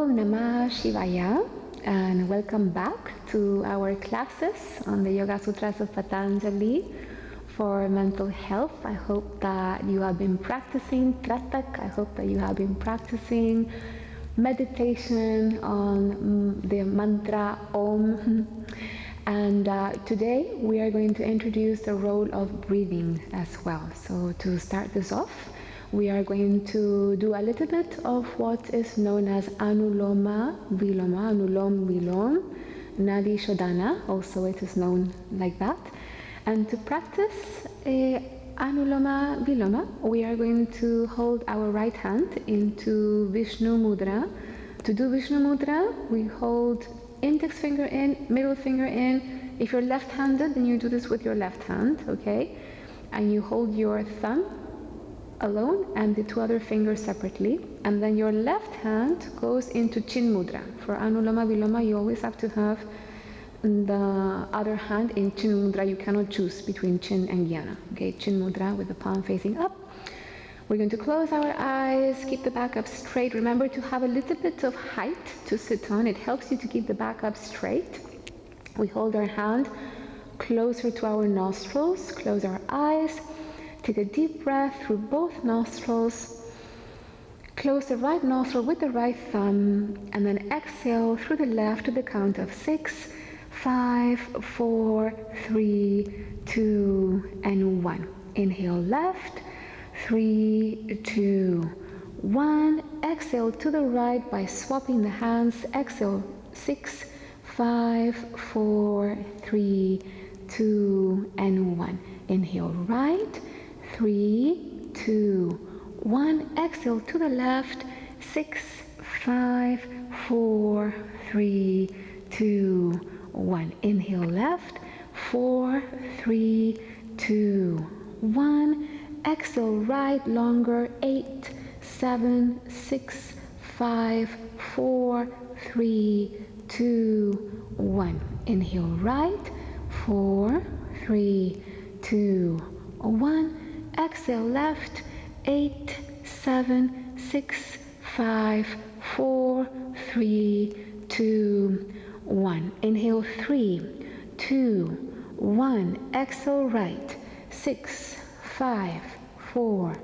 Om Namah Shivaya, and welcome back to our classes on the Yoga Sutras of Patanjali for mental health. I hope that you have been practicing Tratak. I hope that you have been practicing meditation on the mantra Om. And today we are going to introduce the role of breathing as well. So to start this off, we are going to do a little bit of what is known as Anuloma Viloma, Anulom Vilom, Nadi Shodhana, also it is known like that. And to practice Anuloma Viloma, we are going to hold our right hand into Vishnu Mudra. To do Vishnu Mudra, we hold index finger in, middle finger in. If you're left-handed, then you do this with your left hand, okay? And you hold your thumb alone and the two other fingers separately, and then your left hand goes into Chin Mudra. For Anuloma Viloma, you always have to have the other hand in Chin Mudra. You cannot choose between Chin and Jnana. Okay, Chin Mudra with the palm facing up. We're going to close our eyes, keep the back up straight. Remember to have a little bit of height to sit on. It helps you to keep the back up straight. We hold our hand closer to our nostrils, close our eyes. Take a deep breath through both nostrils. Close the right nostril with the right thumb, and then exhale through the left to the count of 6, 5, 4, 3, 2, and 1. Inhale left, 3, 2, 1. Exhale to the right by swapping the hands. Exhale 6, 5, 4, 3, 2, and 1. Inhale right, 3, 2, 1. Exhale to the left. 6, 5, 4, 3, 2, 1. Inhale left. 4, 3, 2, 1. Exhale right longer. 8, 7, 6, 5, 4, 3, 2, 1. Inhale right. 4, 3, 2, 1. Exhale left, 8, 7, 6, 5, 4, 3, 2, 1. Inhale 3, 2, 1. Exhale right, 6, 5, 4,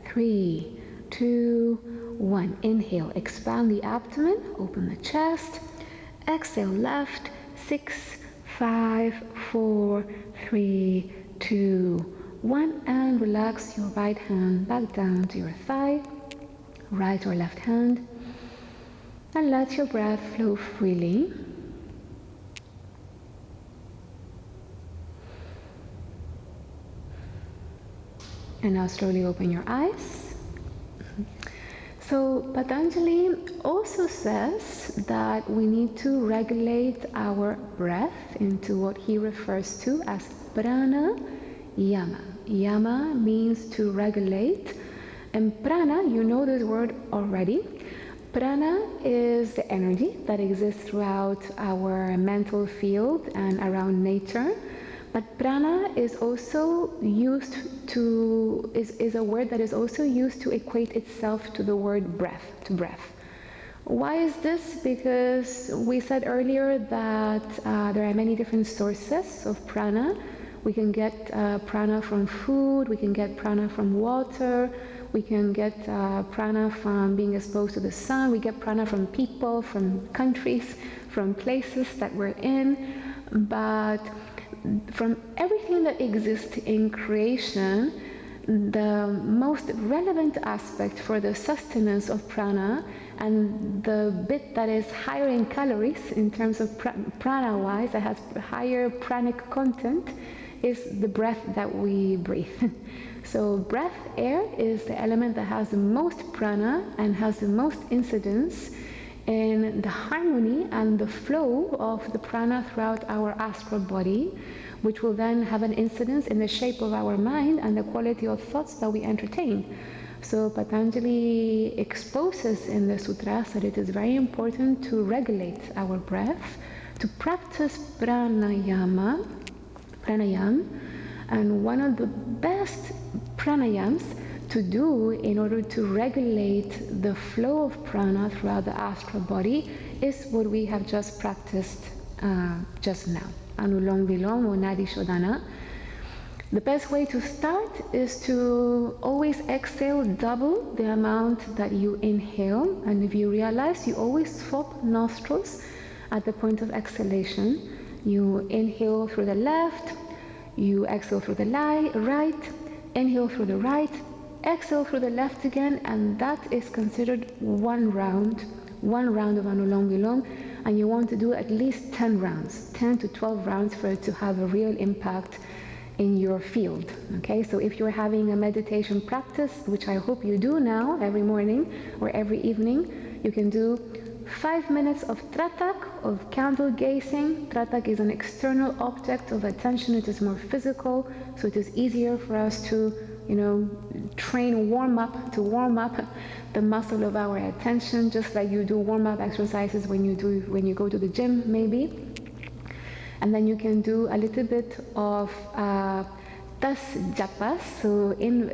3, 2, 1. Inhale, expand the abdomen, open the chest. Exhale left, 6, 5, 4, 3, 2, 1, and relax your right hand back down to your thigh, right or left hand, and let your breath flow freely. And now slowly open your eyes. So Patanjali also says that we need to regulate our breath into what he refers to as Pranayama. Yama means to regulate, and prana, you know this word already. Prana is the energy that exists throughout our mental field and around nature, but prana is also used to, is a word that is also used to equate itself to the word breath, to breath. Why is this? Because we said earlier that there are many different sources of prana. We can get prana from food, we can get prana from water, we can get prana from being exposed to the sun, we get prana from people, from countries, from places that we're in. But from everything that exists in creation, the most relevant aspect for the sustenance of prana, and the bit that is higher in calories in terms of prana-wise, that has higher pranic content, is the breath that we breathe. So breath, air, is the element that has the most prana and has the most incidence in the harmony and the flow of the prana throughout our astral body, which will then have an incidence in the shape of our mind and the quality of thoughts that we entertain. So Patanjali exposes in the sutras that it is very important to regulate our breath, to practice pranayam, and one of the best pranayams to do in order to regulate the flow of prana throughout the astral body is what we have just practiced just now. Anuloma Viloma or Nadi Shodhana. The best way to start is to always exhale double the amount that you inhale, and if you realize, you always swap nostrils at the point of exhalation. You inhale through the left, you exhale through the right, inhale through the right, exhale through the left again, and that is considered one round of Anuloma Viloma, and you want to do at least 10 rounds, 10 to 12 rounds for it to have a real impact in your field. Okay, so if you're having a meditation practice, which I hope you do now every morning or every evening, you can do 5 minutes of tratak, of candle gazing. Tratak is an external object of attention. It is more physical, so it is easier for us to, warm up the muscle of our attention, just like you do warm-up exercises when you go to the gym, maybe. And then you can do a little bit of tas japas, so in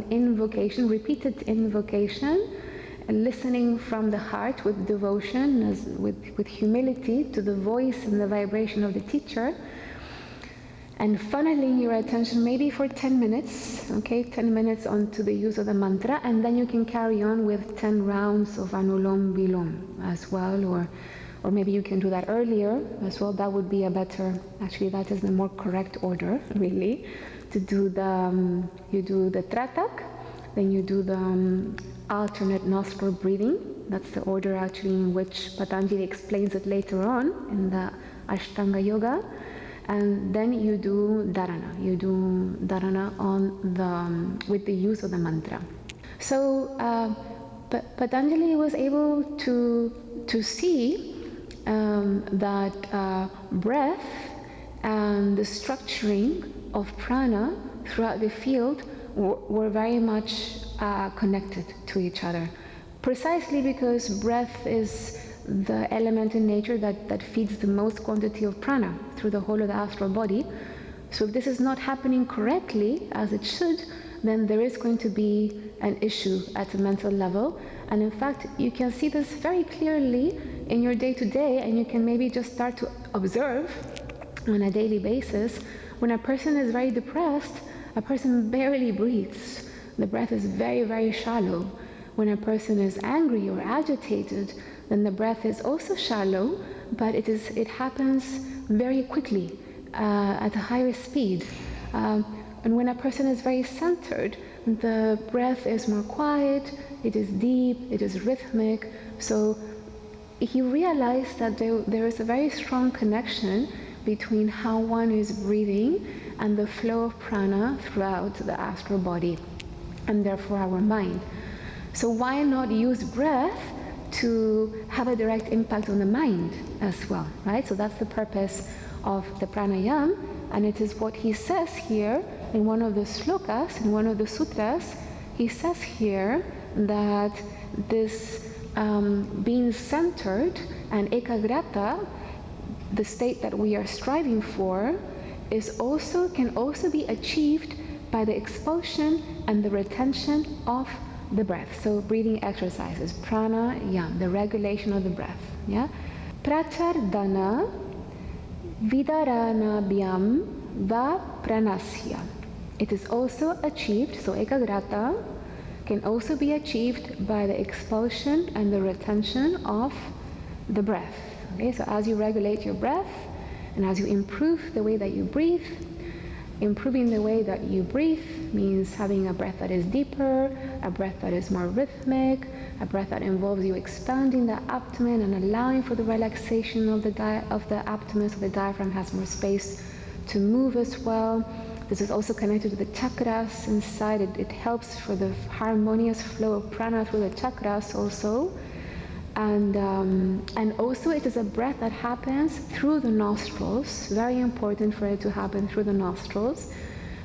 invocation, repeated invocation, listening from the heart with devotion, with humility to the voice and the vibration of the teacher, and funneling your attention maybe for 10 minutes, 10 minutes onto the use of the mantra, and then you can carry on with 10 rounds of Anuloma Viloma as well, or maybe you can do that earlier as well. That would be a better, actually that is the more correct order, really, to do you do the tratak, then you do the alternate nostril breathing. That's the order actually in which Patanjali explains it later on in the Ashtanga Yoga. And then you do dharana. You do dharana with the use of the mantra. So Patanjali was able to see that breath and the structuring of prana throughout the field were very much connected to each other, precisely because breath is the element in nature that feeds the most quantity of prana through the whole of the astral body. So if this is not happening correctly as it should, then there is going to be an issue at a mental level. And in fact, you can see this very clearly in your day-to-day, and you can maybe just start to observe on a daily basis. When a person is very depressed, a person barely breathes. The breath is very, very shallow. When a person is angry or agitated, then the breath is also shallow, but it happens very quickly, at a higher speed. And when a person is very centered, the breath is more quiet, it is deep, it is rhythmic. So he realized that there is a very strong connection between how one is breathing and the flow of prana throughout the astral body, and therefore our mind. So why not use breath to have a direct impact on the mind as well, right? So that's the purpose of the pranayama, and it is what he says here in one of the slokas, in one of the sutras. He says here that this being centered and ekagrata, the state that we are striving for, can also be achieved by the expulsion and the retention of the breath. So breathing exercises, pranayama, the regulation of the breath. Yeah, prachardana vidaranabhyam va pranasya. It is also achieved, so ekagrata can also be achieved by the expulsion and the retention of the breath. Okay, so as you regulate your breath and as you improve the way that you breathe, improving the way that you breathe means having a breath that is deeper, a breath that is more rhythmic, a breath that involves you expanding the abdomen and allowing for the relaxation of the abdomen, so the diaphragm has more space to move as well. This is also connected to the chakras inside. It helps for the harmonious flow of prana through the chakras also. And also it is a breath that happens through the nostrils. Very important for it to happen through the nostrils,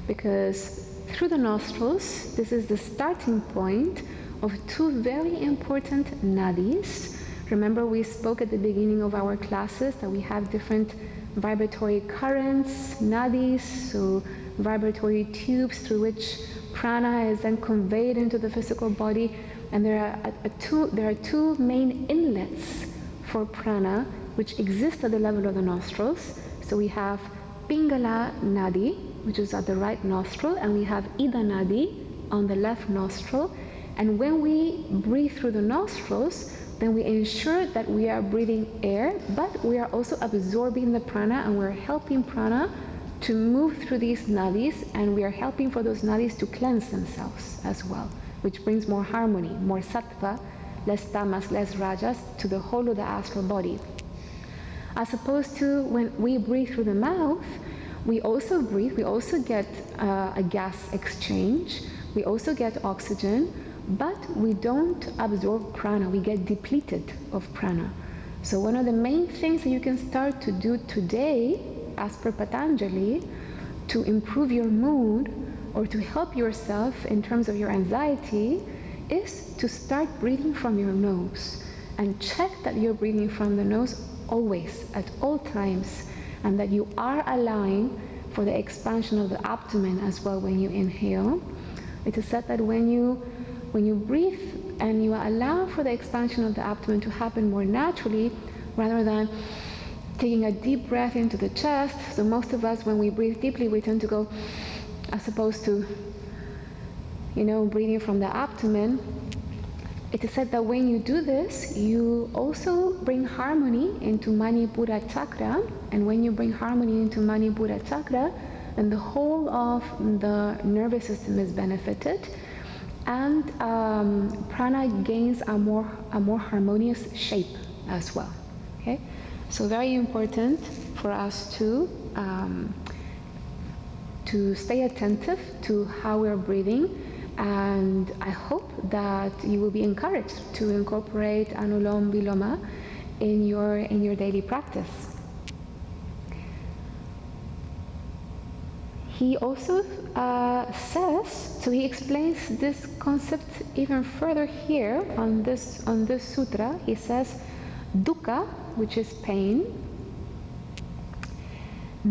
because through the nostrils, this is the starting point of two very important nadis. Remember, we spoke at the beginning of our classes that we have different vibratory currents, nadis. So vibratory tubes through which prana is then conveyed into the physical body. And there are two main inlets for prana which exist at the level of the nostrils. So we have Pingala Nadi, which is at the right nostril, and we have Ida Nadi on the left nostril. And when we breathe through the nostrils, then we ensure that we are breathing air, but we are also absorbing the prana, and we're helping prana to move through these nadis, and we are helping for those nadis to cleanse themselves as well, which brings more harmony, more sattva, less tamas, less rajas to the whole of the astral body. As opposed to when we breathe through the mouth, we also get a gas exchange, we also get oxygen, but we don't absorb prana, we get depleted of prana. So one of the main things that you can start to do today, as per Patanjali, to improve your mood or to help yourself in terms of your anxiety, is to start breathing from your nose. And check that you're breathing from the nose always, at all times, and that you are allowing for the expansion of the abdomen as well when you inhale. It is said that when you breathe and you allow for the expansion of the abdomen to happen more naturally, rather than taking a deep breath into the chest. So most of us, when we breathe deeply, we tend to go as opposed to, breathing from the abdomen. It is said that when you do this, you also bring harmony into Manipura chakra, and when you bring harmony into Manipura chakra, then the whole of the nervous system is benefited, and prana gains a more harmonious shape as well. Okay, so very important for us to stay attentive to how we're breathing. And I hope that you will be encouraged to incorporate Anuloma Viloma in your daily practice. He also says, so he explains this concept even further here on this sutra. He says, dukkha, which is pain,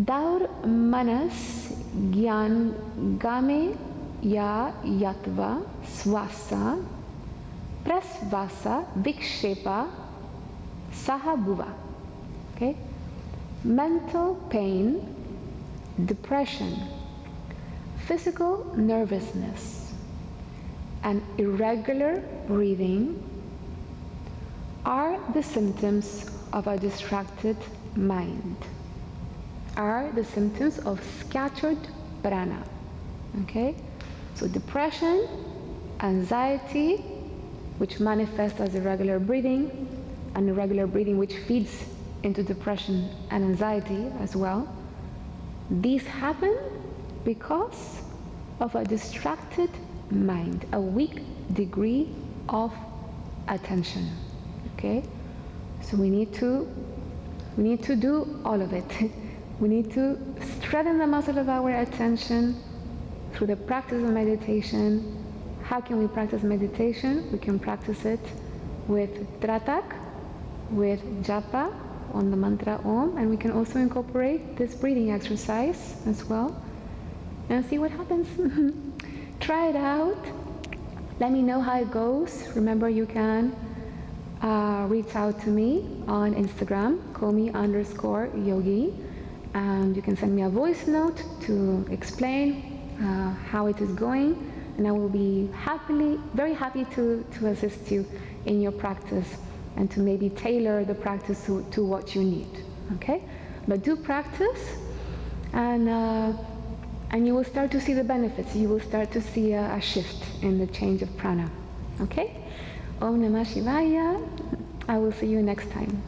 daur manas gyan game ya yatva swasa prasvasa vikshepa sahabhuva. Okay, mental pain, depression, physical nervousness, and irregular breathing are the symptoms of a distracted mind, are the symptoms of scattered prana. Okay, so depression, anxiety, which manifests as irregular breathing, and irregular breathing which feeds into depression and anxiety as well. These happen because of a distracted mind, a weak degree of attention. Okay, so we need to do all of it. We need to strengthen the muscle of our attention through the practice of meditation. How can we practice meditation? We can practice it with tratak, with japa on the mantra Om, and we can also incorporate this breathing exercise as well, and see what happens. Try it out. Let me know how it goes. Remember, you can reach out to me on Instagram, komi_yogi, and you can send me a voice note to explain how it is going, and I will be very happy to assist you in your practice and to maybe tailor the practice to what you need. Okay, but do practice, and you will start to see the benefits. You will start to see a shift in the change of prana. Okay, Om Namah Shivaya. I will see you next time.